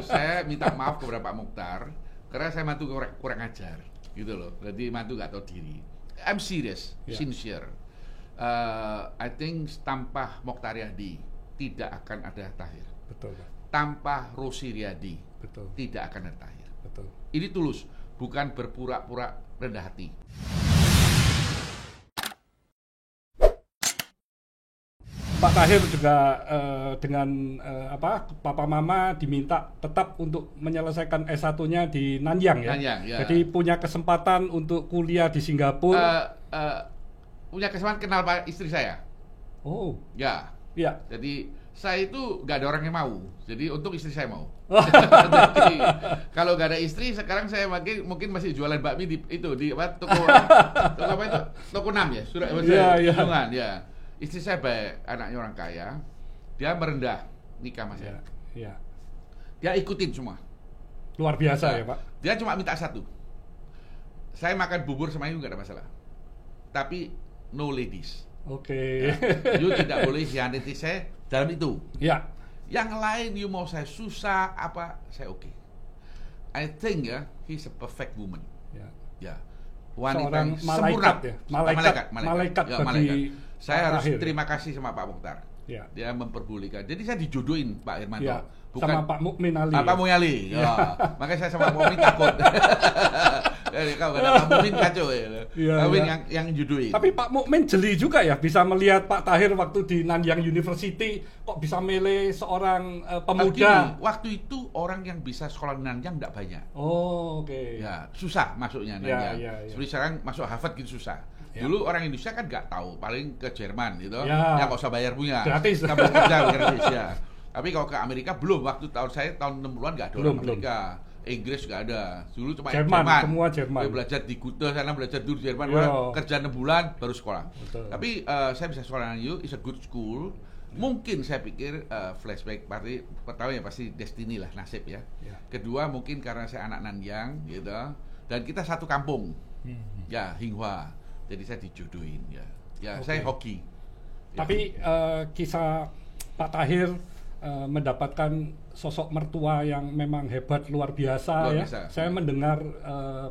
saya minta maaf kepada Pak Mokhtar karena saya mantu kurang ajar gitu loh. Jadi mantu nggak tahu diri. I'm serious, sincere. I think tanpa Mokhtar Yadi tidak akan ada Tahir. Betul, Pak. Tanpa Rosi Riyadi tidak akan ada Tahir. Betul. Ini tulus, bukan berpura-pura rendah hati. Pak Tahir juga dengan Papa Mama diminta tetap untuk menyelesaikan S1-nya di Nanyang ya. Nanyang, ya. Jadi punya kesempatan untuk kuliah di Singapura. Punya kesempatan kenal Pak istri saya. Oh. Ya. Ya. Jadi saya itu nggak ada orang yang mau. Jadi untuk istri saya mau. Jadi, kalau nggak ada istri sekarang saya mungkin masih jualan bakmi di toko apa itu? Toko 6 ya. Sudah ya. Istri saya baik, anaknya orang kaya. Dia merendah nikah mas saya. Iya. Dia ikutin semua. Luar biasa ya Pak. Dia cuma minta satu. Saya makan bubur sama you nggak ada masalah. Tapi no ladies. Oke. You tidak boleh hianati saya dalam itu. Ya. Yang lain you mau saya susah apa saya oke. I think he's a perfect woman. Ya. Wanita seorang malaikat ya. Malaikat ya, bagi saya harus Tahir, terima kasih sama Pak Mokhtar. Ya. Dia memperbolehkan. Jadi saya dijodohin Pak Hermanto. Ya. Bukan sama Pak Mukmin Ali. Pak Mukmin Ali. Ya. Makanya saya sama Pak Mukmin takut. Kalau ada Pak Mukmin kacau ya. Pak Mukmin yang jodohin. Tapi Pak Mukmin jeli juga ya bisa melihat Pak Tahir waktu di Nanyang University kok bisa milih seorang pemuda. Waktu itu orang yang bisa sekolah di Nanyang tidak banyak. Oh, oke. Ya, susah masuknya Nanyang. Seperti sekarang masuk Harvard gitu susah. Dulu orang Indonesia kan nggak tahu, paling ke Jerman gitu, yang nggak usah bayar punya, gratis, kamu kerja gratis ya. Tapi kalau ke Amerika belum, waktu saya tahun 60-an nggak ada orang Amerika, Inggris nggak ada, dulu cuma Jerman. Semua Jerman. Belajar di Gute sana, belajar dulu di Jerman, kerja 6 bulan baru sekolah. Betul. Tapi saya bisa sekolah dengan is a good school. Mungkin saya pikir flashback pertama ya pasti destiny lah, nasib ya. Kedua mungkin karena saya anak Nanyang gitu, dan kita satu kampung, ya Hinghua. Jadi saya dijodohin ya. Saya hoki. Tapi kisah Pak Tahir mendapatkan sosok mertua yang memang hebat luar biasa. Saya mendengar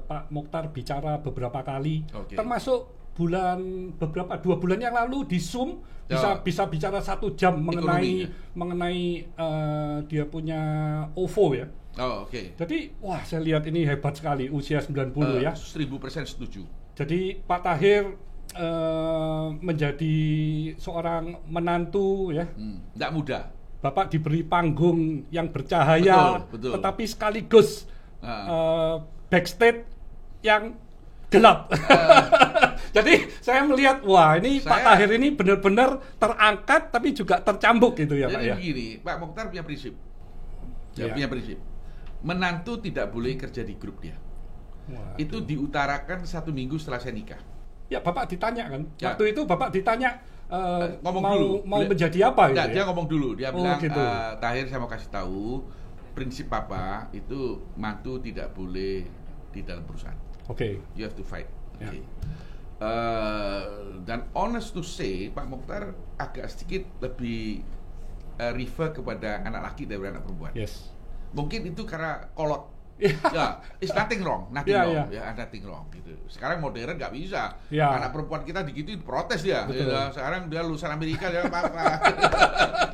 Pak Mokhtar bicara beberapa kali, termasuk 2 bulan yang lalu di Zoom bisa bicara 1 jam mengenai dia punya OVO ya. Jadi wah saya lihat ini hebat sekali usia 90 ya. 1000% setuju. Jadi Pak Tahir menjadi seorang menantu ya. Tidak mudah. Bapak diberi panggung yang bercahaya, betul. Tetapi sekaligus backstage yang gelap. Jadi saya melihat wah ini Pak Tahir ini benar-benar terangkat tapi juga tercambuk gitu ya Pak ya. Jadi begini, Pak Mokhtar punya prinsip. Punya prinsip. Menantu tidak boleh kerja di grup dia. Itu diutarakan 1 minggu setelah saya nikah. Ya Bapak ditanya kan, waktu itu Bapak ditanya mau dulu. Menjadi apa gitu. Dia ngomong dulu, dia bilang gitu. Tahir saya mau kasih tahu prinsip Papa itu mantu tidak boleh di dalam perusahaan. You have to fight. Dan honest to say Pak Mokhtar agak sedikit lebih refer kepada anak laki daripada anak perempuan. Mungkin itu karena kolot. It's nothing wrong, nothing wrong gitu. Sekarang modern nggak bisa. Anak perempuan kita digituin protes dia. Sekarang dia lulusan Amerika dia apa?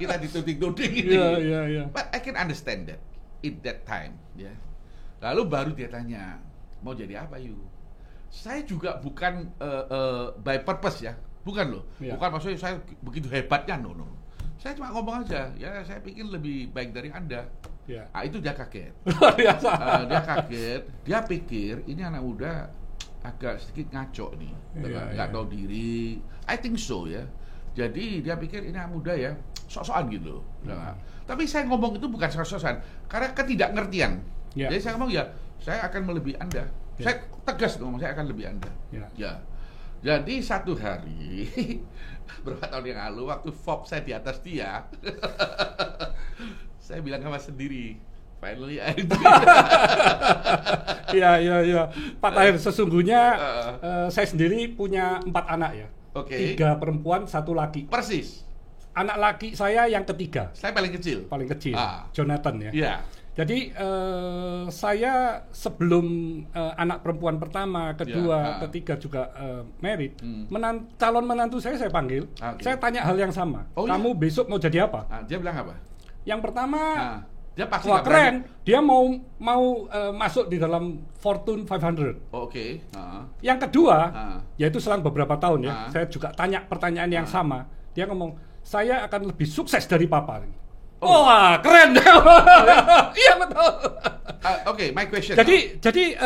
Kita dituding-tuding gitu. But I can understand that in that time. Lalu baru dia tanya, mau jadi apa you? Saya juga bukan by purpose ya, bukan loh. Bukan maksudnya saya begitu hebatnya, no. Saya cuma ngomong aja, ya saya pikir lebih baik dari Anda. Itu dia kaget. Dia kaget, dia pikir ini anak muda agak sedikit ngaco nih, nggak tahu diri. I think so ya. Jadi dia pikir ini anak muda ya, sok-sokan gitu. Tapi saya ngomong itu bukan sok-sokan, karena ketidakngertian. Jadi saya ngomong saya akan melebihi Anda. Saya tegas ngomong, saya akan lebih Anda. Jadi satu hari berapa tahun yang lalu waktu FOB saya di atas dia, saya bilang sama sendiri, finally I do. Iya. Pak Tahir sesungguhnya saya sendiri punya 4 anak ya. 3 perempuan, 1 laki. Persis. Anak laki saya yang ketiga. Saya paling kecil. Jonathan ya. Jadi saya sebelum anak perempuan pertama, kedua, ketiga juga married, calon menantu saya panggil, saya tanya hal yang sama. Kamu besok mau jadi apa? Dia bilang apa? Yang pertama, dia pasti wah keren, dia mau masuk di dalam Fortune 500. Yang kedua, yaitu selang beberapa tahun ya, saya juga tanya pertanyaan yang sama. Dia ngomong, saya akan lebih sukses dari papa. Wah, keren. Iya betul. My question. Jadi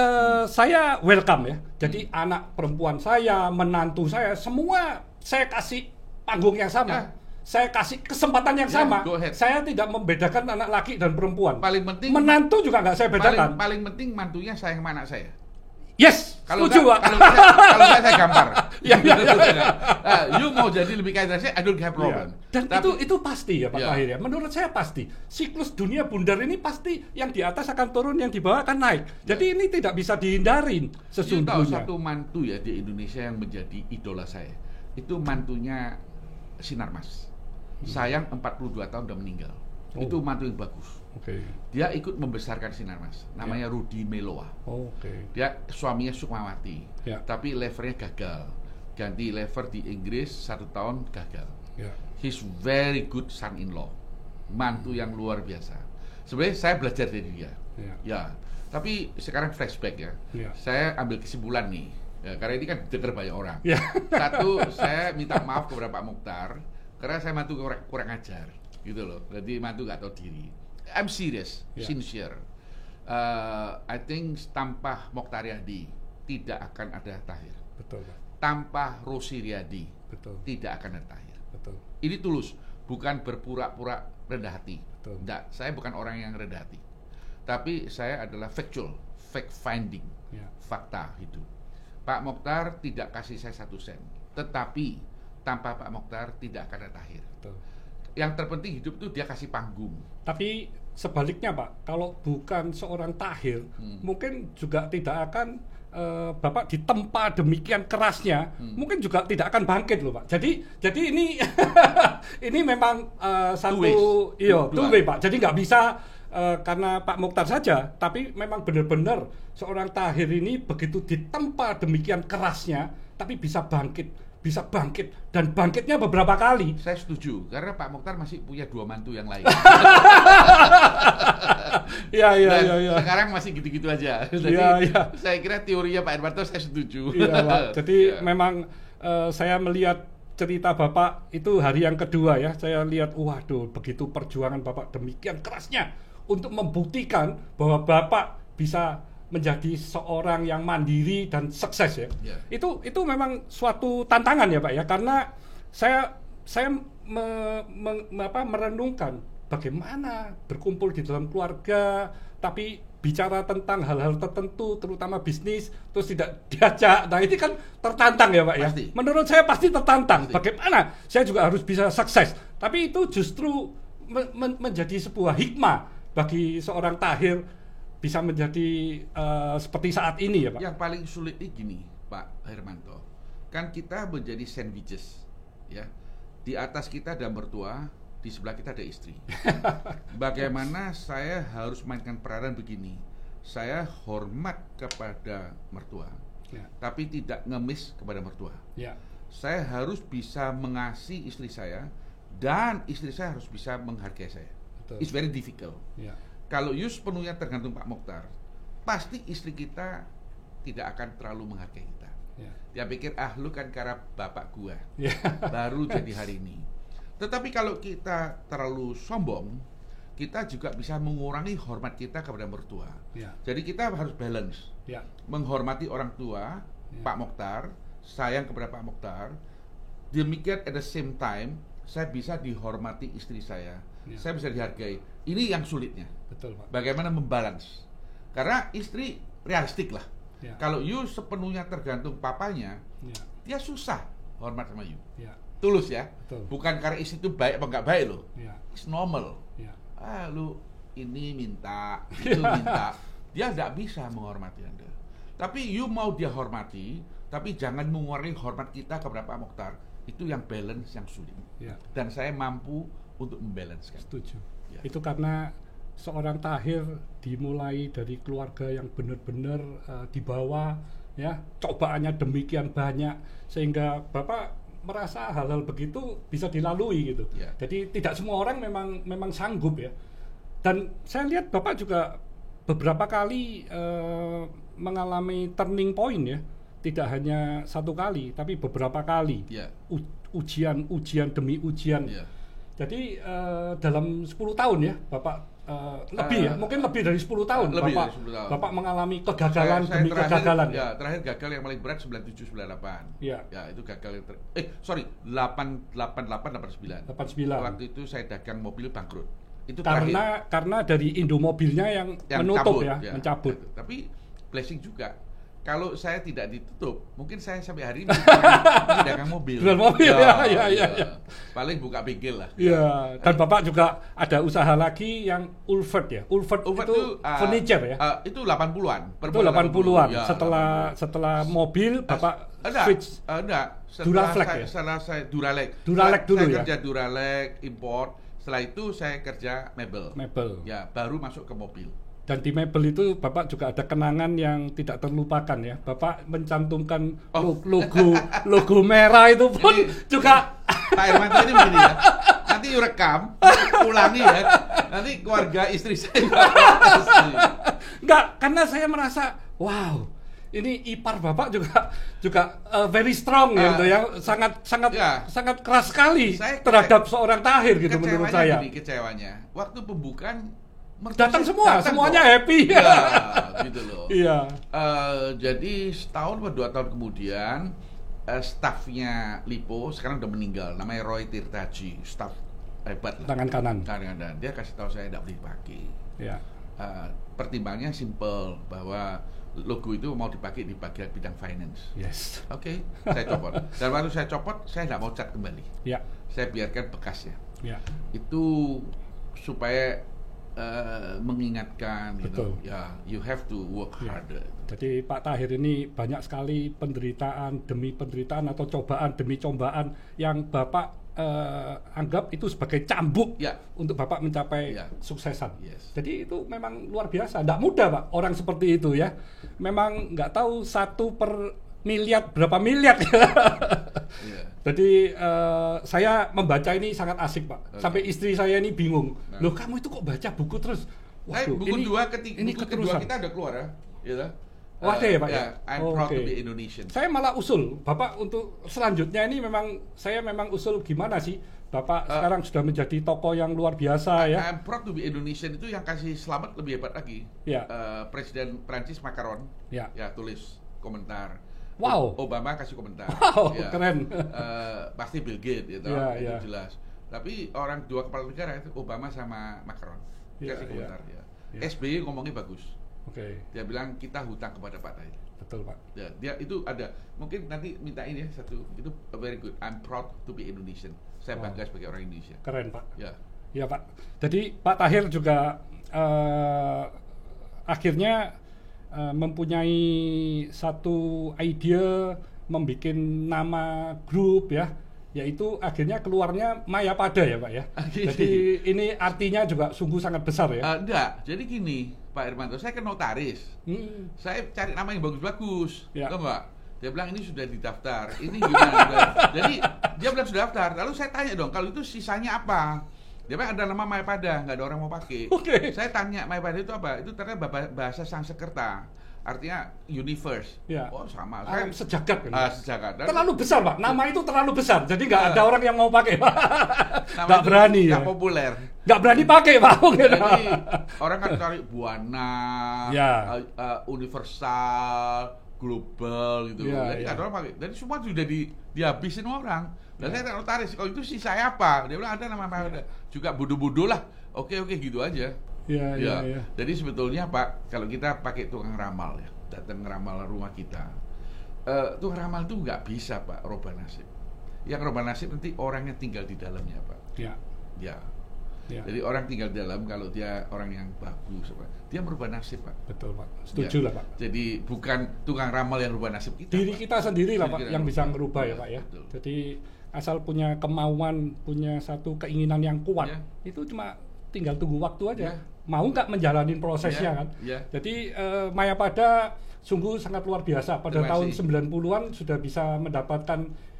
saya welcome ya. Jadi anak perempuan saya, menantu saya, semua saya kasih panggung yang sama. Saya kasih kesempatan yang sama. Saya tidak membedakan anak laki dan perempuan. Paling penting menantu juga nggak saya bedakan. Paling penting mantunya sayang sama anak saya. Yes, setuju Pak. Kalau saya gampar. You mau jadi lebih kaya dari saya, I don't have problem. Dan itu pasti ya Pak Tahir ya. Menurut saya pasti. Siklus dunia bundar ini pasti yang di atas akan turun, yang di bawah akan naik. Jadi ini tidak bisa dihindarin sesungguhnya. You tahu satu mantu ya di Indonesia yang menjadi idola saya. Itu mantunya Sinarmas. Sayang 42 tahun udah meninggal. Itu mantu yang bagus. Dia ikut membesarkan Sinarmas. Namanya Rudi Meloa. Dia suaminya Sukmawati. Tapi levernya gagal. Ganti lever di Inggris 1 tahun gagal. He's very good son-in-law. Mantu yang luar biasa. Sebenarnya saya belajar dari dia. Tapi sekarang flashback ya. Saya ambil kesimpulan nih. Karena ini kan dengar banyak orang. Satu, saya minta maaf kepada Pak Mokhtar karena saya mantu kurang ajar. Gitu loh. Jadi mantu gak tahu diri. I'm serious, sincere. I think tanpa Mokhtar Riyadi tidak akan ada Tahir. Betul. Tanpa Rosi Riyadi tidak akan ada Tahir. Betul. Ini tulus, bukan berpura-pura rendah hati. Enggak, saya bukan orang yang rendah hati. Tapi saya adalah factual, fact finding, fakta hidup. Pak Mokhtar tidak kasih saya 1 sen, tetapi tanpa Pak Mokhtar tidak akan ada Tahir. Yang terpenting hidup itu dia kasih panggung. Tapi sebaliknya Pak, kalau bukan seorang Tahir, mungkin juga tidak akan Bapak ditempa demikian kerasnya, mungkin juga tidak akan bangkit loh Pak. Jadi ini ini memang satu two way Pak. Jadi nggak bisa karena Pak Mokhtar saja, tapi memang benar-benar seorang Tahir ini begitu ditempa demikian kerasnya, tapi bisa bangkit dan bangkitnya beberapa kali. Saya setuju karena Pak Mokhtar masih punya 2 mantu yang lain. Iya. Sekarang masih gitu-gitu aja. Jadi saya kira teorinya Pak Edwardo saya setuju. Iya Pak. Jadi memang saya melihat cerita Bapak itu hari yang kedua ya. Saya lihat waduh begitu perjuangan Bapak demikian kerasnya untuk membuktikan bahwa Bapak bisa menjadi seorang yang mandiri dan sukses ya. Itu memang suatu tantangan ya Pak ya, karena saya merenungkan bagaimana berkumpul di dalam keluarga tapi bicara tentang hal-hal tertentu terutama bisnis terus tidak diajak. Nah ini kan tertantang ya Pak ya. Menurut saya pasti tertantang. Bagaimana saya juga harus bisa sukses. Tapi itu justru menjadi sebuah hikmah bagi seorang Tahir bisa menjadi seperti saat ini ya Pak. Yang paling sulit ini gini Pak Hermanto, kan kita menjadi sandwiches ya. Di atas kita ada mertua, di sebelah kita ada istri. Bagaimana saya harus mainkan peranan begini? Saya hormat kepada mertua, tapi tidak ngemis kepada mertua. Saya harus bisa mengasihi istri saya dan istri saya harus bisa menghargai saya. It's very difficult. Kalau you sepenuhnya tergantung Pak Mokhtar, pasti istri kita tidak akan terlalu menghargai kita. Dia pikir lu kan karena bapak gua baru jadi hari ini. Tetapi kalau kita terlalu sombong, kita juga bisa mengurangi hormat kita kepada mertua. Jadi kita harus balance, menghormati orang tua, Pak Mokhtar, sayang kepada Pak Mokhtar. Demikian at the same time saya bisa dihormati istri saya. Saya bisa dihargai. Ini yang sulitnya. Betul, Pak. Bagaimana membalance? Karena istri realistik lah. Kalau you sepenuhnya tergantung papanya, dia susah hormat sama you. Tulus ya. Betul. Bukan karena istri itu baik apa nggak baik loh. It's normal. Lu ini minta, itu minta. Dia nggak bisa menghormati Anda. Tapi you mau dia hormati, tapi jangan mengurangi hormat kita kepada Pak Mokhtar. Itu yang balance yang sulit. Dan saya mampu untuk membalancekan. Setuju. Itu karena seorang Tahir dimulai dari keluarga yang benar-benar di bawah, ya, cobaannya demikian banyak sehingga Bapak merasa hal-hal begitu bisa dilalui gitu. Yeah. Jadi tidak semua orang memang sanggup ya. Dan saya lihat Bapak juga beberapa kali mengalami turning point ya. Tidak hanya satu kali, tapi beberapa kali. Yeah. Ujian demi ujian. Yeah. Jadi dalam 10 tahun ya Bapak lebih ya, mungkin lebih dari 10 tahun Bapak mengalami kegagalan demi kegagalan. Ya, terakhir gagal yang paling berat 97-98. Ya. Ya, itu gagal yang 88-89. Waktu itu saya dagang mobil bangkrut. Itu karena dari Indomobilnya yang menutup mencabut. Tapi blessing juga. Kalau saya tidak ditutup, mungkin saya sampai hari ini dagang mobil. Jual mobil, ya. Paling buka bengkel lah. Iya. Dan Bapak juga ada usaha lagi yang Ulford ya. Ulford itu furniture ya. Itu 80-an. Itu 80-an. Ya, setelah mobil Bapak switch. Duraflex ya. Setelah saya Duralex dulu ya. Saya kerja Duralex import. Setelah itu saya kerja mebel. Ya, baru masuk ke mobil. Dan di mebel itu Bapak juga ada kenangan yang tidak terlupakan ya. Bapak mencantumkan logo merah itu pun ini, juga Pak Hermanto ini begini ya. Nanti rekam, ulangi ya. Nanti keluarga istri saya enggak, karena saya merasa wow, ini ipar Bapak juga very strong gitu ya. Sangat keras sekali terhadap seorang Tahir gitu menurut saya. Kecewanya. Waktu pembukaan datang semuanya happy ya, gitu loh. Iya. Jadi setahun atau 2 tahun kemudian stafnya Lipo sekarang udah meninggal, namanya Roy Tirtaji, staf hebat lah. Tangan kanan. Dia kasih tahu saya tidak boleh dipakai. Ya. Pertimbangannya simple bahwa logo itu mau dipakai di bagian bidang finance. Yes. Oke, saya copot. Dan waktu saya copot, saya tidak mau cat kembali. Ya. Saya biarkan bekasnya. Ya. Itu supaya mengingatkan gitu. Ya, you have to work harder. Jadi Pak Tahir ini banyak sekali penderitaan demi penderitaan atau cobaan demi cobaan yang Bapak anggap itu sebagai cambuk untuk Bapak mencapai suksesan. Yes. Jadi itu memang luar biasa. Tidak mudah Pak orang seperti itu ya. Memang nggak tahu 1 per miliar berapa miliar. Jadi saya membaca ini sangat asik Pak. Sampai istri saya ini bingung. Loh kamu itu kok baca buku terus? Waduh, buku kedua kita udah keluar ya. Gitu. Ada ya Pak ya? I'm proud to be Indonesian. Saya malah usul Bapak untuk selanjutnya ini saya memang usul gimana sih Bapak sekarang sudah menjadi tokoh yang luar biasa ya. I'm proud to be Indonesian itu yang kasih selamat lebih hebat lagi. Presiden Prancis Macron tulis komentar. Wow. Obama kasih komentar. Wow, keren. Pasti Bill Gates itu jelas. Tapi orang 2 kepala negara itu Obama sama Macron kasih komentar. SBY ngomongnya bagus. Dia bilang kita hutang kepada Pak Tahir. Betul Pak. Dia itu ada. Mungkin nanti minta ini satu. Itu very good. I'm proud to be Indonesian. Saya bangga sebagai orang Indonesia. Keren Pak. Ya Pak. Jadi Pak Tahir juga akhirnya mempunyai satu ide membuat nama grup ya, yaitu akhirnya keluarnya Mayapada ya Pak ya. Jadi ini artinya juga sungguh sangat besar ya. Enggak, jadi gini Pak Hermanto, saya kan notaris. Saya cari nama yang bagus-bagus, tahu nggak? Dia bilang ini sudah didaftar, ini gimana? Jadi dia bilang sudah daftar, lalu saya tanya dong, kalau itu sisanya apa? Dia bilang ada nama Mayapada, nggak ada orang mau pakai. Saya tanya Mayapada itu apa? Itu ternyata bahasa Sanskerta, artinya universe. Oh sama. Sejagat. Sejagat. Terlalu besar Pak. Nama itu terlalu besar, jadi nggak ada orang yang mau pakai. Nggak berani. Nggak populer. Nggak berani pakai Pak. Jadi orang kan cari Buana, universal, global gitu. Jadi nggak ada orang pakai. Jadi semua sudah dihabisin orang. Dan saya notaris, kalau itu sih saya apa? Dia bilang ada nama juga bodoh-bodoh lah. Oke gitu aja. Iya. Jadi sebetulnya Pak, kalau kita pakai tukang ramal ya, datang ngeramal rumah kita, tukang ramal itu nggak bisa Pak rubah nasib. Yang rubah nasib nanti orang yang tinggal di dalamnya Pak. Ya. Jadi orang tinggal di dalam, kalau dia orang yang bagus, Pak, dia merubah nasib Pak. Betul Pak. Setuju lah Pak. Jadi bukan tukang ramal yang rubah nasib kita. Diri Pak. Kita sendiri lah Pak yang bisa merubah ya Pak ya. Betul. Jadi asal punya kemauan, punya satu keinginan yang kuat, itu cuma tinggal tunggu waktu aja. mau nggak menjalani prosesnya kan. Jadi Mayapada sungguh sangat luar biasa. Pada tahun 90-an sudah bisa mendapatkan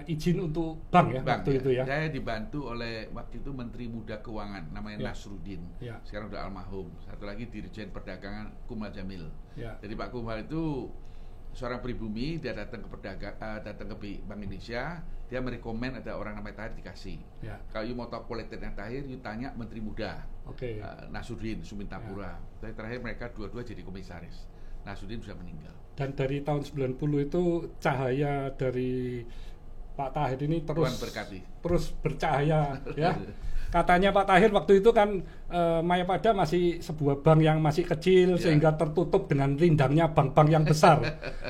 izin untuk bank ya waktu itu ya. Saya dibantu oleh waktu itu Menteri Muda Keuangan namanya Nasruddin. Sekarang udah almarhum. Satu lagi Dirjen Perdagangan Kumal Jamil. Jadi Pak Kumal itu seorang pribumi, dia datang ke Bank Indonesia, dia merekomen ada orang namanya Tahir dikasih. Kalau you mau tahu kualitasnya Tahir, you tanya Menteri Muda. Nasruddin Sumintapura. Terakhir mereka dua-dua jadi komisaris. Nasruddin sudah meninggal. Dan dari tahun 90 itu cahaya dari Pak Tahir ini terus bercahaya ya. Katanya Pak Tahir waktu itu kan Mayapada masih sebuah bank yang masih kecil sehingga tertutup dengan rindangnya bank-bank yang besar.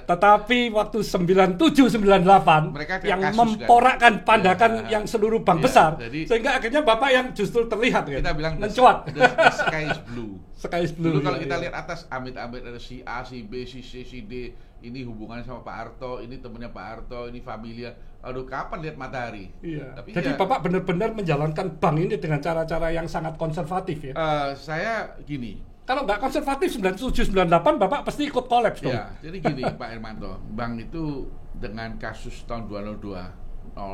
Tetapi waktu 97-98 yang memporakkan pandakan yang seluruh bank besar, sehingga akhirnya Bapak yang justru terlihat kita bilang mencuat. The sky is blue. Sky is blue. Dulu kalau kita lihat atas amit-amit ada si A, si B, si C, si D, ini hubungannya sama Pak Harto, ini temennya Pak Harto, ini familia. Aduh, kapan lihat matahari? Tapi jadi Bapak benar-benar menjalankan bank ini dengan cara-cara yang sangat konservatif ya? Saya gini. Kalau nggak konservatif 97-98 Bapak pasti ikut kolaps dong. Jadi gini Pak Hermanto, bank itu dengan kasus tahun 2020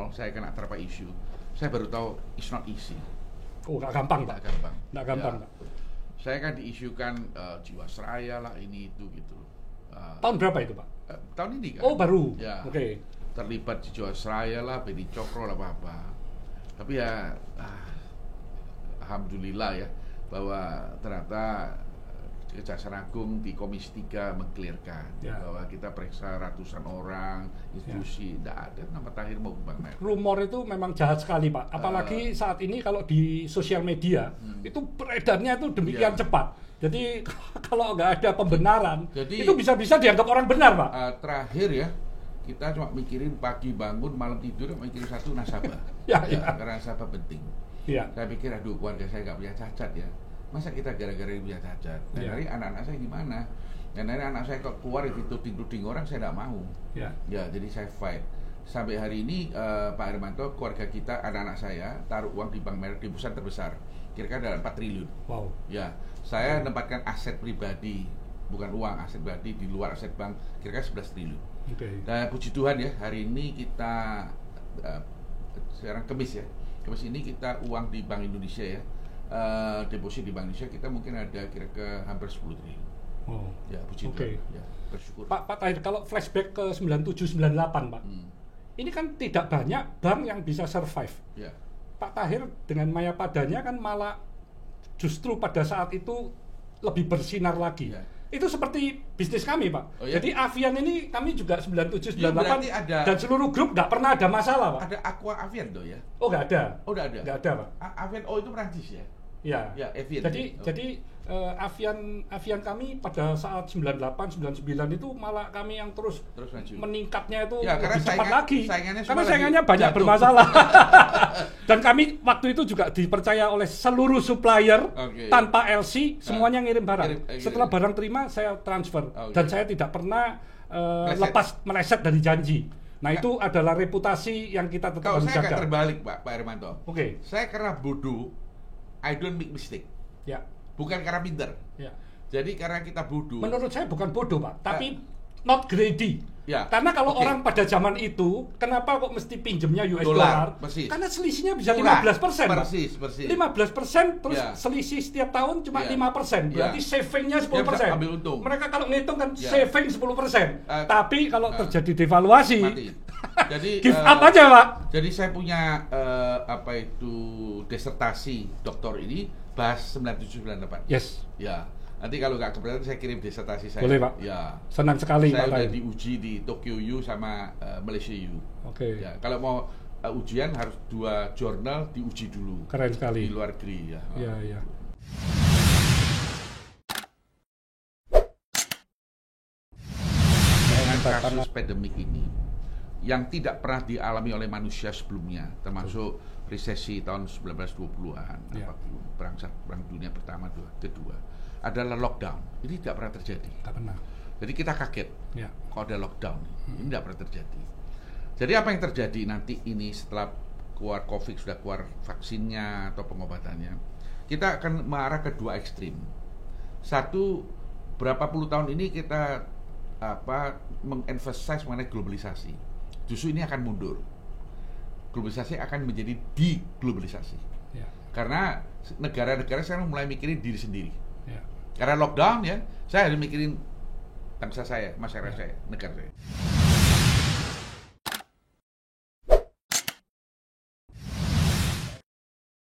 saya kena terapa isu. Saya baru tahu it's not easy. Oh, nggak gampang Pak. Nggak gampang. Saya kan diisukan Jiwasraya lah ini itu gitu. Tahun berapa itu Pak? Tahun ini kan. Oh baru. Oke. Terlibat di Jiwasraya lah, Beni Cokro lah apa-apa. Tapi ya alhamdulillah ya bahwa ternyata Kejaksaan Agung di Komisi 3 mengklirkan bahwa kita periksa ratusan orang, institusi, tidak ada nama Tahir mau Bank Merah. Rumor itu memang jahat sekali Pak, apalagi saat ini kalau di sosial media itu beredarnya itu demikian cepat. Jadi kalau nggak ada pembenaran, itu bisa-bisa dianggap orang benar Pak. Terakhir ya, kita cuma mikirin pagi bangun, malam tidur, mikirin satu nasabah. Karena nasabah penting. Saya pikir aduh keluarga saya nggak punya cacat ya. Masa kita gara-gara punya cacat? Dan dari anak-anak saya gimana? Dan dari anak saya kok keluar dituding-tuding orang, saya tidak mau. Jadi saya fight. Sampai hari ini Pak Hermanto, keluarga kita, anak-anak saya taruh uang di Bank Merah di perusahaan terbesar. Kira-kira ada 4 triliun. Wow. Saya menempatkan aset pribadi, bukan uang, aset pribadi di luar aset bank, kira-kira 11 triliun. Dan puji Tuhan ya, hari ini kita sekarang Kamis ini kita uang di Bank Indonesia ya. Deposit di Bank Indonesia kita mungkin ada kira-kira hampir 10 triliun. Puji Tuhan. Bersyukur. Pak Tahir, kalau flashback ke 97-98 Pak, ini kan tidak banyak bank yang bisa survive. Pak Tahir dengan Mayapadanya kan malah justru pada saat itu lebih bersinar lagi. Itu seperti bisnis kami Pak. Jadi Avian ini kami juga 97-98 dan seluruh grup nggak pernah ada masalah Pak. Ada Aqua Avian tuh ya? Oh nggak ada. Nggak ada. Nggak ada Pak. Avian itu Perancis ya? Avian. Jadi Avian kami pada saat 98-99 itu malah kami yang terus meningkatnya itu lebih cepat lagi. Karena saingannya banyak bermasalah. Dan kami waktu itu juga dipercaya oleh seluruh supplier tanpa LC, semuanya ngirim barang. Setelah barang terima saya transfer dan saya tidak pernah meleset dari janji. Nah itu adalah reputasi yang kita tetap harus jaga. Kalau saya terbalik Pak Hermanto. Saya karena bodoh, I don't make mistake. Bukan karena pinter. Jadi karena kita bodoh. Menurut saya bukan bodoh Pak, tapi not greedy. Karena kalau orang pada zaman itu, kenapa kok mesti pinjemnya US dollar? Karena selisihnya bisa 15%. Persis. 15% terus selisih setiap tahun cuma 5%. Berarti savingnya 10%. Ambil untung. Mereka kalau ngitung kan saving 10%. Tapi kalau terjadi devaluasi, jadi give up aja Pak. Jadi saya punya disertasi doktor ini bahas 97-98. Nanti kalau nggak keberatan saya kirim disertasi saya. Boleh Pak. Senang sekali Pak. Saya udah diuji di Tokyo U sama Malaysia U. Kalau mau ujian harus 2 jurnal diuji dulu. Keren sekali. Di luar negeri ya. Dengan kasus pandemik ini yang tidak pernah dialami oleh manusia sebelumnya, termasuk resesi tahun 1920-an, perang dunia pertama, kedua, adalah lockdown. Ini tidak pernah terjadi. Tidak pernah. Jadi kita kaget kalau ada lockdown. Ini tidak pernah terjadi. Jadi apa yang terjadi nanti ini setelah keluar COVID, sudah keluar vaksinnya atau pengobatannya, kita akan mengarah ke dua ekstrim. Satu, berapa puluh tahun ini kita mengemphasize mengenai globalisasi. Justru ini akan mundur. Globalisasi akan menjadi deglobalisasi. Ya. Karena negara-negara sekarang mulai mikirin diri sendiri. Ya. Karena lockdown ya, saya harus mikirin bangsa saya, masyarakat saya, negara saya.